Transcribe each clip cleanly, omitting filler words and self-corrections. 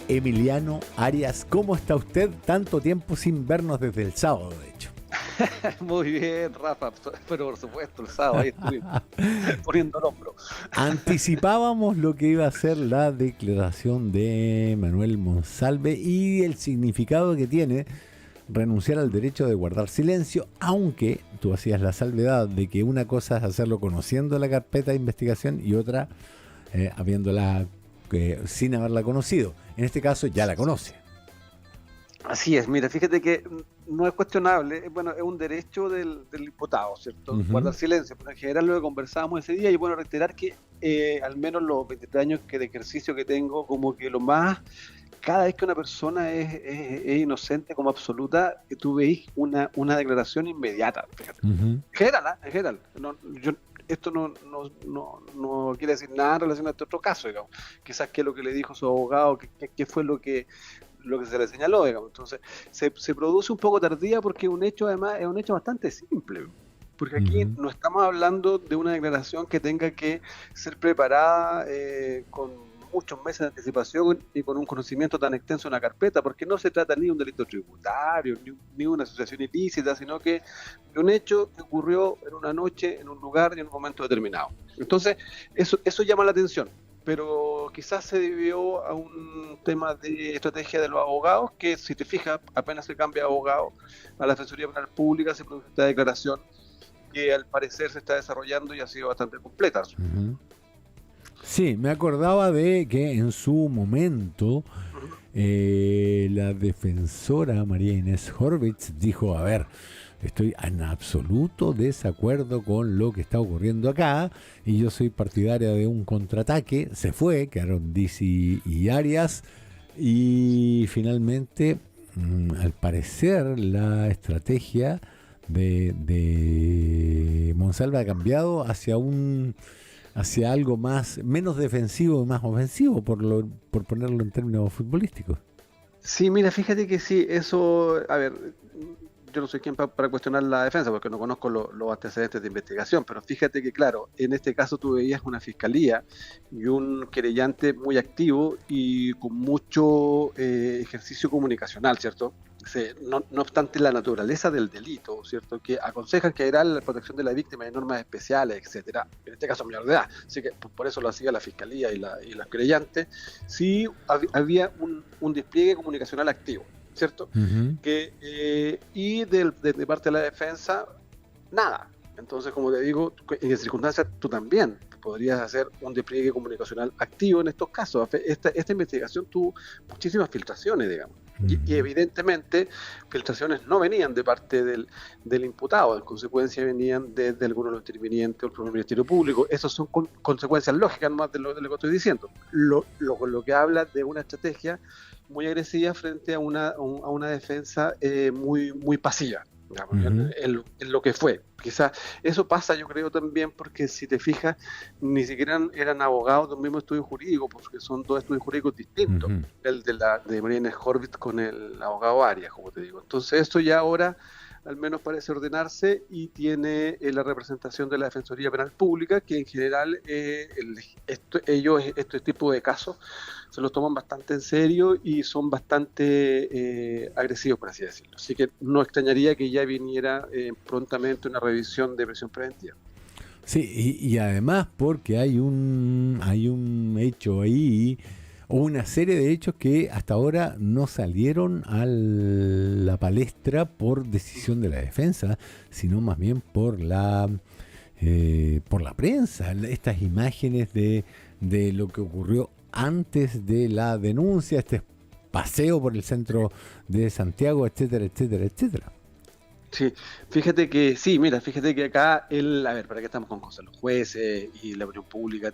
Emiliano Arias, ¿cómo está usted? Tanto tiempo sin vernos desde el sábado, de hecho. Muy bien, Rafa, pero por supuesto, el sábado ahí estuvimos poniendo el hombro. Anticipábamos lo que iba a ser la declaración de Manuel Monsalve y el significado que tiene renunciar al derecho de guardar silencio, aunque tú hacías la salvedad de que una cosa es hacerlo conociendo la carpeta de investigación y otra habiéndola sin haberla conocido. En este caso ya la conoce. Así es, mira, fíjate que no es cuestionable, bueno, es un derecho del imputado, ¿cierto? Guardar silencio, pero en general lo que conversábamos ese día, y bueno, reiterar que al menos los 23 años de ejercicio que tengo, como que lo más, cada vez que una persona es inocente como absoluta, tú veis una declaración inmediata, fíjate. En general, ¿eh? En general. Esto no quiere decir nada en relación a este otro caso, digamos. Quizás qué es lo que le dijo su abogado, qué fue lo que se le señaló, digamos. Entonces, se produce un poco tardía porque un hecho, además, es un hecho bastante simple. Porque aquí no estamos hablando de una declaración que tenga que ser preparada con muchos meses de anticipación y con un conocimiento tan extenso en la carpeta, porque no se trata ni de un delito tributario, ni una asociación ilícita, sino que de un hecho que ocurrió en una noche, en un lugar y en un momento determinado. Entonces, eso llama la atención. Pero quizás se debió a un tema de estrategia de los abogados, que si te fijas, apenas se cambia de abogado a la Defensoría Penal Pública, se produce esta declaración que al parecer se está desarrollando y ha sido bastante completa. Sí, me acordaba de que en su momento la defensora María Inés Horvitz dijo, a ver, estoy en absoluto desacuerdo con lo que está ocurriendo acá y yo soy partidaria de un contraataque. Se fue, quedaron Dizzy y Arias y finalmente, al parecer, la estrategia de Monsalve ha cambiado hacia algo menos defensivo y más ofensivo, por ponerlo en términos futbolísticos. Sí, mira, fíjate que sí, eso, a ver, yo no soy quien para cuestionar la defensa porque no conozco los antecedentes de investigación, pero fíjate que, claro, en este caso tú veías una fiscalía y un querellante muy activo y con mucho ejercicio comunicacional, ¿cierto? No obstante la naturaleza del delito, ¿cierto? Que aconsejan que era la protección de la víctima de normas especiales, etcétera. En este caso menor de edad, así que por eso lo hacía la fiscalía y los querellantes. Sí había un despliegue comunicacional activo, ¿cierto? Y de parte de la defensa, nada. Entonces, como te digo, en circunstancias tú también podrías hacer un despliegue comunicacional activo en estos casos. Esta investigación tuvo muchísimas filtracionnes, digamos. Y evidentemente filtraciones no venían de parte del imputado, en consecuencia venían de algunos de los intervinientes o el propio Ministerio Público. Esas son consecuencias lógicas más de lo que estoy diciendo. Lo que habla de una estrategia muy agresiva frente a una defensa muy pasiva, digamos, en lo que fue. Quizás eso pasa, yo creo, también porque si te fijas, ni siquiera eran abogados de un mismo estudio jurídico, porque son dos estudios jurídicos distintos, el de María Inés Horvitz con el abogado Arias, como te digo. Entonces esto ya ahora al menos parece ordenarse y tiene la representación de la Defensoría Penal Pública, que en general este tipo de casos se los toman bastante en serio y son bastante agresivos, por así decirlo. Así que no extrañaría que ya viniera prontamente una revisión de prisión preventiva. Sí, y además porque hay un hecho ahí, o una serie de hechos que hasta ahora no salieron a la palestra por decisión de la defensa, sino más bien por la prensa. Estas imágenes de lo que ocurrió antes de la denuncia, este paseo por el centro de Santiago, etcétera, etcétera, etcétera. Sí, fíjate que acá, a ver, ¿para qué estamos con cosas? Los jueces y la opinión pública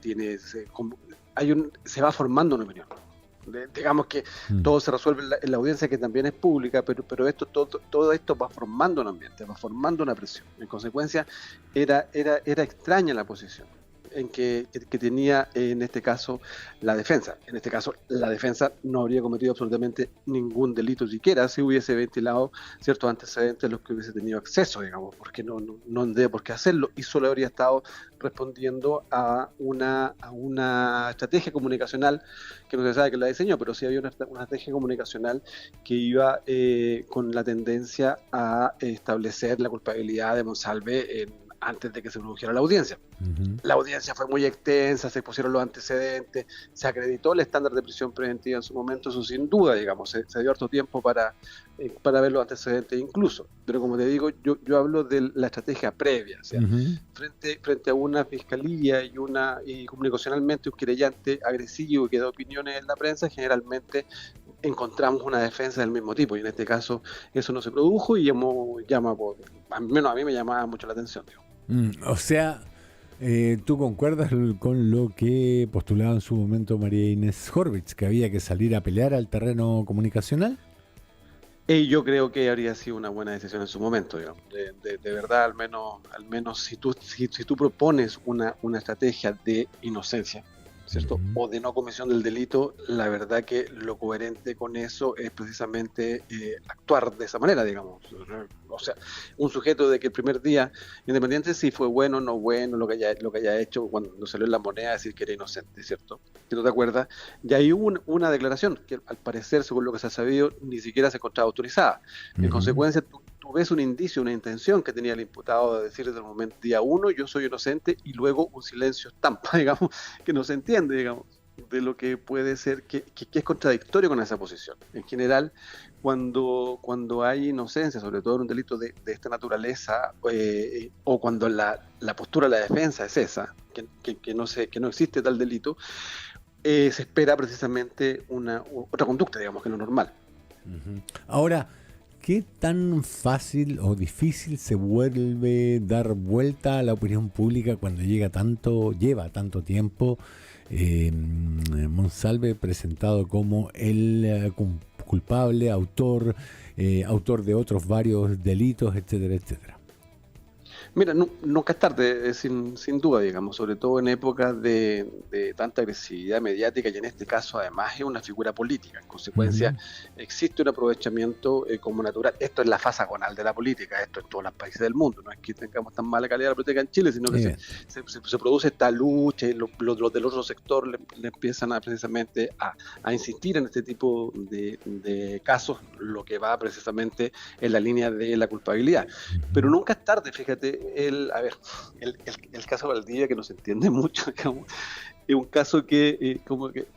se va formando una opinión. Digamos que todo se resuelve en la audiencia, que también es pública, pero todo esto va formando un ambiente, va formando una presión. En consecuencia, era extraña la posición. que tenía en este caso la defensa. En este caso, la defensa no habría cometido absolutamente ningún delito siquiera si hubiese ventilado ciertos antecedentes a los que hubiese tenido acceso, digamos, porque no debe por qué hacerlo, y solo habría estado respondiendo a una estrategia comunicacional que no se sabe que la diseñó, pero sí había una estrategia comunicacional que iba con la tendencia a establecer la culpabilidad de Monsalve antes de que se produjera la audiencia. La audiencia fue muy extensa, se pusieron los antecedentes, se acreditó el estándar de prisión preventiva en su momento, eso sin duda, digamos, se dio harto tiempo para ver los antecedentes incluso. Pero como te digo, yo hablo de la estrategia previa, o sea, frente a una fiscalía y comunicacionalmente un querellante agresivo que da opiniones en la prensa, generalmente encontramos una defensa del mismo tipo, y en este caso eso no se produjo y al menos a mí me llamaba mucho la atención, digamos. O sea, ¿tú concuerdas con lo que postulaba en su momento María Inés Horvitz, que había que salir a pelear al terreno comunicacional? Yo creo que habría sido una buena decisión en su momento, digamos. De verdad, al menos si tú propones una estrategia de inocencia, ¿cierto? O de no comisión del delito, la verdad que lo coherente con eso es precisamente actuar de esa manera, digamos. O sea, un sujeto de que el primer día, independiente si fue bueno o no bueno, lo que haya hecho cuando salió en la moneda, decir que era inocente, ¿cierto? Si no te acuerdas, y ahí hubo una declaración que al parecer, según lo que se ha sabido, ni siquiera se encontraba autorizada. En consecuencia, tú ves un indicio, una intención que tenía el imputado de decir desde el momento día uno, yo soy inocente, y luego un silencio estampa, digamos, que no se entiende, digamos, de lo que puede ser, que es contradictorio con esa posición. En general, cuando hay inocencia, sobre todo en un delito de esta naturaleza, o cuando la postura de la defensa es esa, que no existe tal delito, se espera precisamente otra conducta, digamos, que lo normal. Ahora, ¿qué tan fácil o difícil se vuelve dar vuelta a la opinión pública cuando lleva tanto tiempo Monsalve presentado como el culpable, autor de otros varios delitos, etcétera, etcétera? Mira, nunca es tarde, sin duda, digamos, sobre todo en épocas de tanta agresividad mediática, y en este caso además es una figura política. En consecuencia, existe un aprovechamiento como natural. Esto es la fase agonal de la política, esto en todos los países del mundo. No es que tengamos tan mala calidad de la política en Chile, sino que se produce esta lucha, y los del otro sector le empiezan precisamente a insistir en este tipo de casos, lo que va precisamente en la línea de la culpabilidad. Pero nunca es tarde, fíjate. El caso Valdivia, que no se entiende mucho, digamos, es un caso que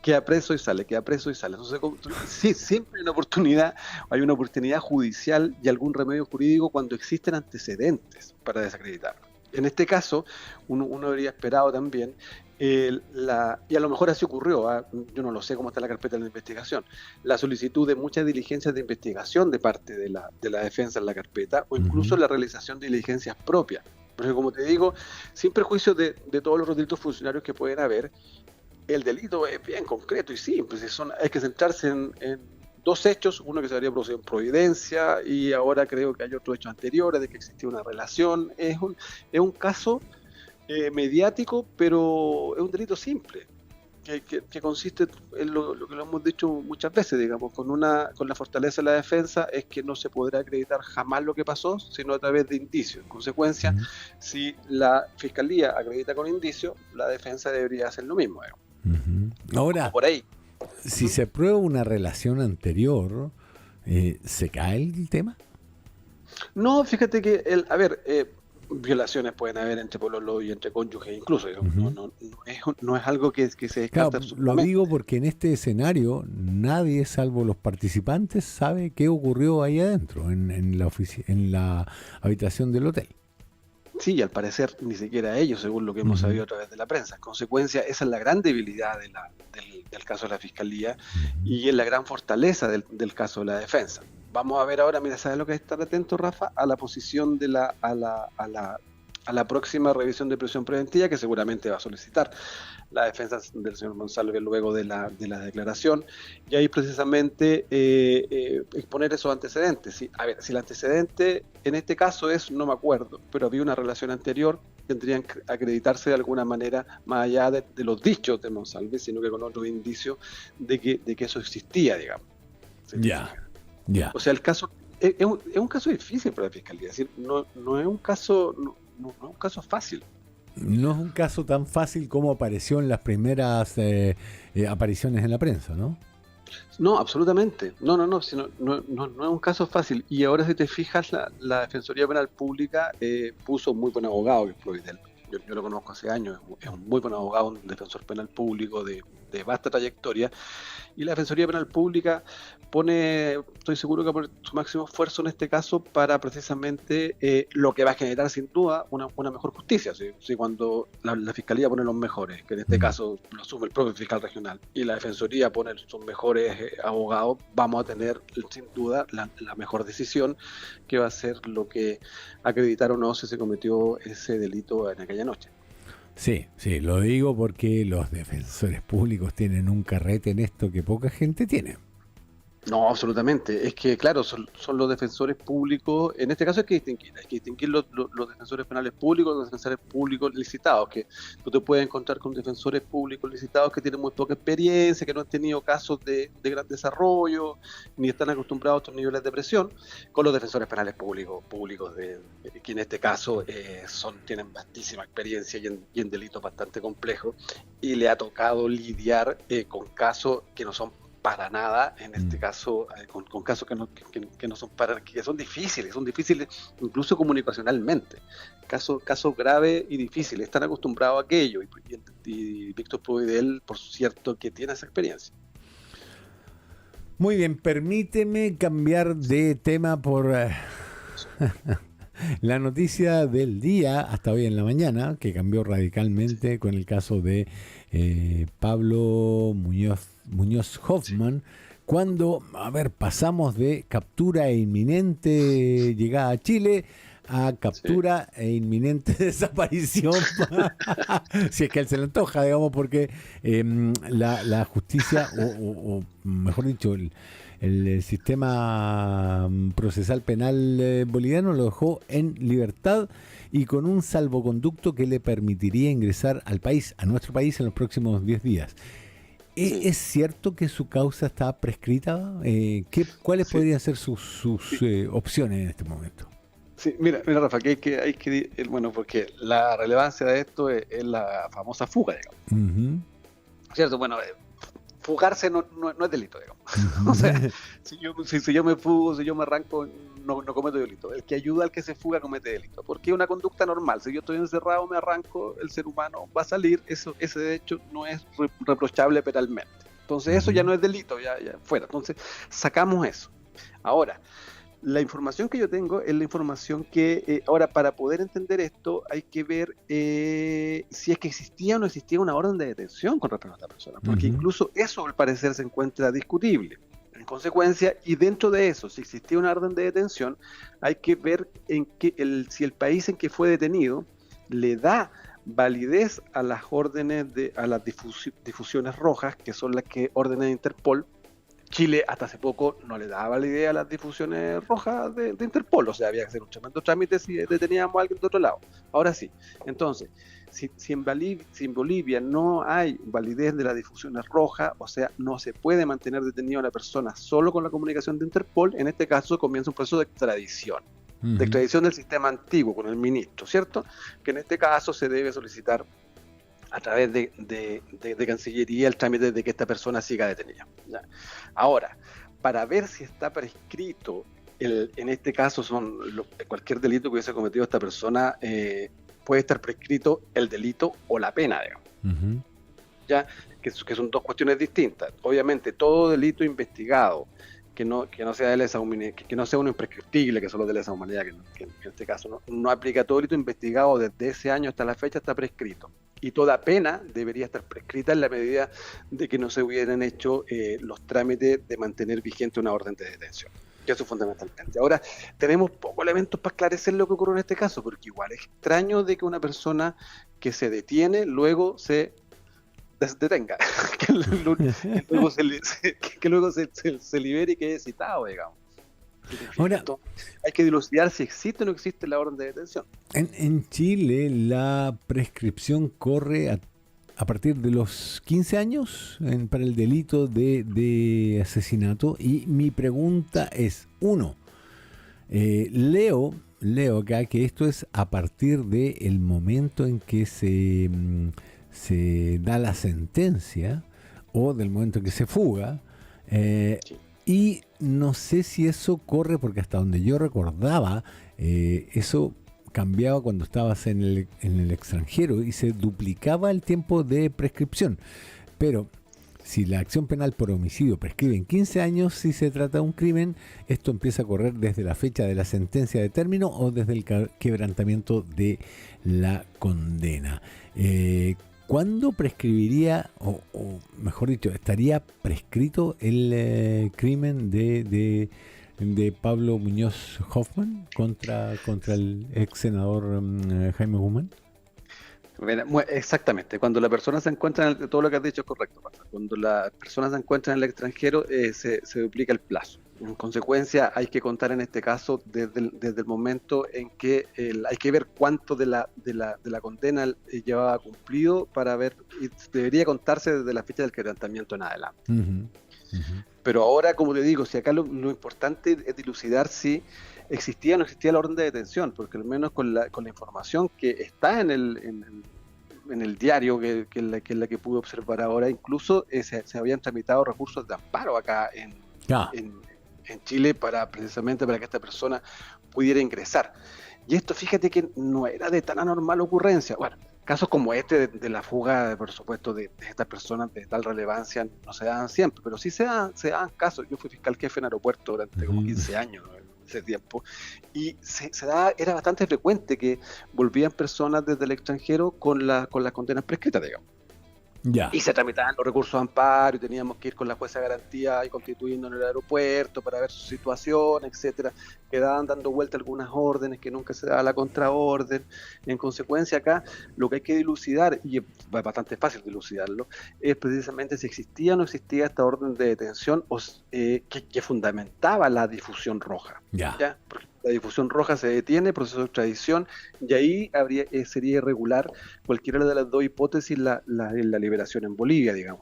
queda preso y sale, queda preso y sale. Entonces, sí, siempre hay una oportunidad judicial y algún remedio jurídico cuando existen antecedentes para desacreditarlo. En este caso, uno habría esperado también, y a lo mejor así ocurrió, yo no lo sé cómo está la carpeta de la investigación, la solicitud de muchas diligencias de investigación de parte de la defensa en la carpeta, o incluso la realización de diligencias propias. Porque, como te digo, sin perjuicio de todos los delitos funcionarios que pueden haber, el delito es bien concreto y simple. Hay que centrarse en dos hechos, uno que se habría producido en Providencia, y ahora creo que hay otros hechos anteriores de que existía una relación. Es un caso mediático, pero es un delito simple, que consiste en lo que lo hemos dicho muchas veces, digamos, con la fortaleza de la defensa, es que no se podrá acreditar jamás lo que pasó, sino a través de indicios. En consecuencia, si la fiscalía acredita con indicios, la defensa debería hacer lo mismo, digamos. Ahora, por ahí, si se prueba una relación anterior, ¿se cae el tema? No, fíjate que violaciones pueden haber entre pololo y entre cónyuges incluso, no es algo que se descarta. Claro, lo digo porque en este escenario nadie, salvo los participantes, sabe qué ocurrió ahí adentro, en la habitación del hotel. Sí, y al parecer ni siquiera ellos, según lo que hemos sabido a través de la prensa. En consecuencia, esa es la gran debilidad del caso de la Fiscalía, y es la gran fortaleza del caso de la defensa. Vamos a ver ahora, mira, ¿sabes lo que es estar atento, Rafa? A la posición a la próxima revisión de prisión preventiva, que seguramente va a solicitar la defensa del señor Monsalve luego de la declaración, y ahí precisamente exponer esos antecedentes. Si el antecedente en este caso no me acuerdo, pero había una relación anterior, tendrían que acreditarse de alguna manera, más allá de los dichos de Monsalve, sino que con otros indicios de que eso existía, digamos. Ya, ya. O sea, el caso es un caso difícil para la Fiscalía, es decir, no es un caso, no es un caso fácil. No es un caso tan fácil como apareció en las primeras apariciones en la prensa, ¿no? No, absolutamente. No, sino, no es un caso fácil. Y ahora, si te fijas, la Defensoría Penal Pública puso un muy buen abogado, que es Providel. Yo lo conozco hace años, es un muy buen abogado, un defensor penal público de vasta trayectoria. Y la Defensoría Penal Pública pone, estoy seguro que pone su máximo esfuerzo en este caso para precisamente lo que va a generar sin duda una mejor justicia. ¿Sí? Cuando la Fiscalía pone los mejores, que en este caso lo asume el propio fiscal regional, y la Defensoría pone sus mejores abogados, vamos a tener sin duda la mejor decisión, que va a ser lo que acreditar o no si se cometió ese delito en aquella noche. Sí, lo digo porque los defensores públicos tienen un carrete en esto que poca gente tiene. No, absolutamente. Es que, claro, son los defensores públicos. En este caso hay que distinguir los defensores penales públicos, los defensores públicos licitados, que tú te puedes encontrar con defensores públicos licitados que tienen muy poca experiencia, que no han tenido casos de gran desarrollo, ni están acostumbrados a otros niveles de presión, con los defensores penales públicos que en este caso tienen vastísima experiencia y en delitos bastante complejos, y le ha tocado lidiar con casos que no son para nada, en este caso, con casos que no son que son difíciles incluso comunicacionalmente, casos graves y difíciles, están acostumbrados a aquello, y Víctor Providel, por cierto, que tiene esa experiencia. Muy bien, permíteme cambiar de tema por la noticia del día hasta hoy en la mañana, que cambió radicalmente con el caso de Pablo Muñoz Hoffman, cuando, pasamos de captura e inminente llegada a Chile a captura e inminente desaparición, si es que a él se le antoja, digamos, porque la justicia, o mejor dicho, el sistema procesal penal boliviano lo dejó en libertad y con un salvoconducto que le permitiría ingresar al país, a nuestro país, en los próximos 10 días. ¿Es cierto que su causa está prescrita? ¿Cuáles podrían ser sus opciones en este momento? Sí, mira Rafa, bueno, porque la relevancia de esto es la famosa fuga, digamos. ¿Cierto? Bueno, fugarse no es delito, digamos. O sea, si yo me fugo, si yo me arranco, no cometo delito. El que ayuda al que se fuga comete delito, porque es una conducta normal. Si yo estoy encerrado, me arranco, el ser humano va a salir, ese de hecho no es reprochable penalmente. Entonces eso ya no es delito, ya fuera. Entonces sacamos eso. Ahora, la información que yo tengo es la información que, ahora, para poder entender esto, hay que ver si es que existía o no existía una orden de detención con respecto a esta persona, porque incluso eso al parecer se encuentra discutible. En consecuencia, y dentro de eso, si existía una orden de detención, hay que ver si el país en que fue detenido le da validez a las órdenes, a las difusiones rojas, que son las órdenes de Interpol. Chile hasta hace poco no le daba validez a las difusiones rojas de Interpol, o sea, había que hacer un tremendo trámite si deteníamos a alguien de otro lado. Ahora sí, entonces, si en Bolivia no hay validez de las difusiones rojas, o sea, no se puede mantener detenido a la persona solo con la comunicación de Interpol, en este caso comienza un proceso de extradición. De extradición del sistema antiguo con el ministro, ¿cierto? Que en este caso se debe solicitar a través de Cancillería el trámite de que esta persona siga detenida. ¿Ya? Ahora, para ver si está prescrito, en este caso cualquier delito que hubiese cometido esta persona, puede estar prescrito el delito o la pena, digamos. ¿Ya? Que son dos cuestiones distintas. Obviamente, todo delito investigado que no sea de lesa humanidad, que no sea uno imprescriptible, que son los de lesa humanidad, que en este caso no aplica. Todo delito investigado desde ese año hasta la fecha está prescrito. Y toda pena debería estar prescrita en la medida de que no se hubieran hecho los trámites de mantener vigente una orden de detención. Eso fundamentalmente. Ahora, tenemos pocos elementos para esclarecer lo que ocurrió en este caso, porque igual es extraño de que una persona que se detiene luego se detenga, que luego se libere y quede citado, digamos. Ahora, hay que dilucidar si existe o no existe la orden de detención. en Chile la prescripción corre a partir de los 15 años para el delito de asesinato. Y mi pregunta es, uno, leo acá que esto es a partir del momento en que se da la sentencia o del momento en que se fuga. Sí. Y no sé si eso corre, porque hasta donde yo recordaba, eso cambiaba cuando estabas en el extranjero y se duplicaba el tiempo de prescripción. Pero si la acción penal por homicidio prescribe en 15 años, si se trata de un crimen, esto empieza a correr desde la fecha de la sentencia de término o desde el quebrantamiento de la condena. ¿Cuándo prescribiría, o mejor dicho, estaría prescrito el crimen de Pablo Muñoz Hoffmann contra el ex senador Jaime Guzmán? Exactamente, cuando la persona se encuentra todo lo que has dicho es correcto, Rafa. Cuando la persona se encuentra en el extranjero, se duplica el plazo. En consecuencia, hay que contar en este caso desde el momento en que hay que ver cuánto de la condena llevaba cumplido para ver, y debería contarse desde la fecha del quebrantamiento en adelante. Pero ahora, como te digo, si acá lo importante es dilucidar si existía o no existía la orden de detención, porque al menos con la información que está en el diario, que es la que pude observar ahora, incluso se habían tramitado recursos de amparo acá en Chile precisamente para que esta persona pudiera ingresar. Y esto, fíjate que no era de tan anormal ocurrencia. Bueno, casos como este de la fuga, por supuesto, de estas personas de tal relevancia no se dan siempre, pero sí se dan casos. Yo fui fiscal jefe en aeropuerto durante como 15 años, ¿no? Ese tiempo, y era bastante frecuente que volvían personas desde el extranjero con las condenas prescritas, digamos. Ya. Y se tramitaban los recursos de amparo y teníamos que ir con la jueza de garantía y constituyendo en el aeropuerto para ver su situación, etcétera. Quedaban dando vuelta algunas órdenes que nunca se daba la contraorden. En consecuencia, acá lo que hay que dilucidar, y es bastante fácil dilucidarlo, es precisamente si existía o no existía esta orden de detención que fundamentaba la difusión roja. ¿Ya? Porque la difusión roja se detiene, proceso de extradición, y ahí sería irregular cualquiera de las dos hipótesis la liberación en Bolivia, digamos.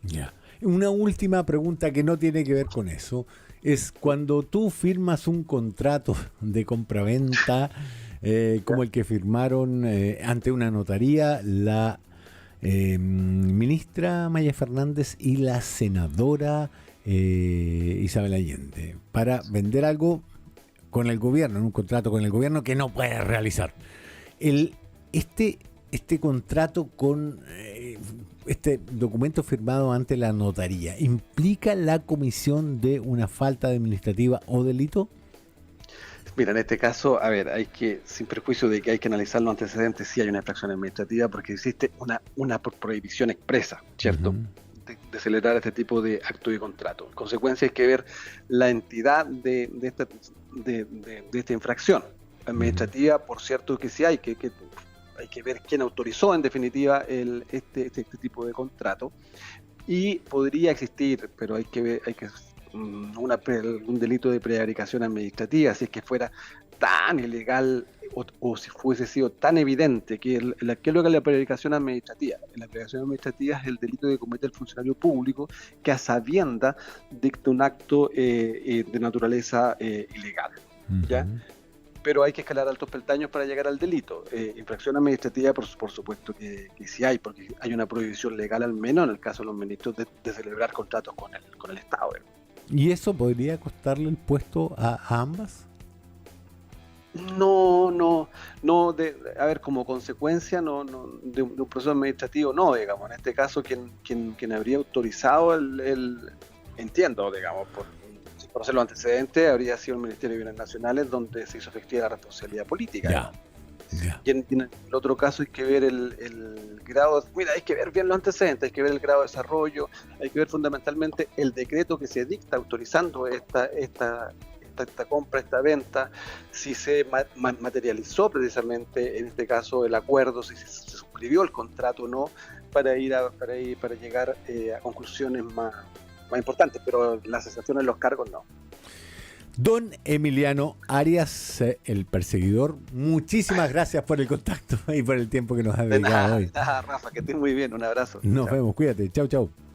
Ya. Una última pregunta que no tiene que ver con eso es cuando tú firmas un contrato de compraventa como el que firmaron ante una notaría la ministra Maya Fernández y la senadora Isabel Allende para vender algo con el gobierno, en un contrato con el gobierno que no puede realizar. Este contrato con este documento firmado ante la notaría, ¿implica la comisión de una falta administrativa o delito? Mira, en este caso, a ver, sin perjuicio de que hay que analizar los antecedentes, sí hay una infracción administrativa porque existe una prohibición expresa, ¿cierto? De celebrar este tipo de acto y contrato. En consecuencia, hay que ver la entidad de esta infracción administrativa, por cierto que sí hay que ver quién autorizó en definitiva este tipo de contrato, y podría existir, pero hay que ver, un delito de prevaricación administrativa, si es que fuera tan ilegal o si fuese sido tan evidente ¿qué es lo que es la prevaricación administrativa? La prevaricación administrativa es el delito que comete el funcionario público que a sabienda dicta un acto de naturaleza ilegal, ¿ya? Pero hay que escalar altos peldaños para llegar al delito. Infracción administrativa, por supuesto que sí hay, porque hay una prohibición legal, al menos en el caso de los ministros, de celebrar contratos con el Estado. ¿Y eso podría costarle el puesto a ambas? No, a ver, como consecuencia de un proceso administrativo, no, digamos. En este caso, quien habría autorizado entiendo, digamos, por conocer los antecedentes, habría sido el Ministerio de Bienes Nacionales, donde se hizo efectiva la responsabilidad política. Ya. Y en el otro caso hay que ver el grado, hay que ver bien los antecedentes, hay que ver el grado de desarrollo, hay que ver fundamentalmente el decreto que se dicta autorizando esta compra, esta venta, si se materializó precisamente en este caso el acuerdo, si se suscribió el contrato o no, para llegar a conclusiones más importantes, pero la cesación de los cargos no. Don Emiliano Arias, el perseguidor, muchísimas gracias por el contacto y por el tiempo que nos ha De dedicado nada, hoy. de nada, Rafa, que estés muy bien. Un abrazo. Nos Chao. vemos, cuídate, chau, chau.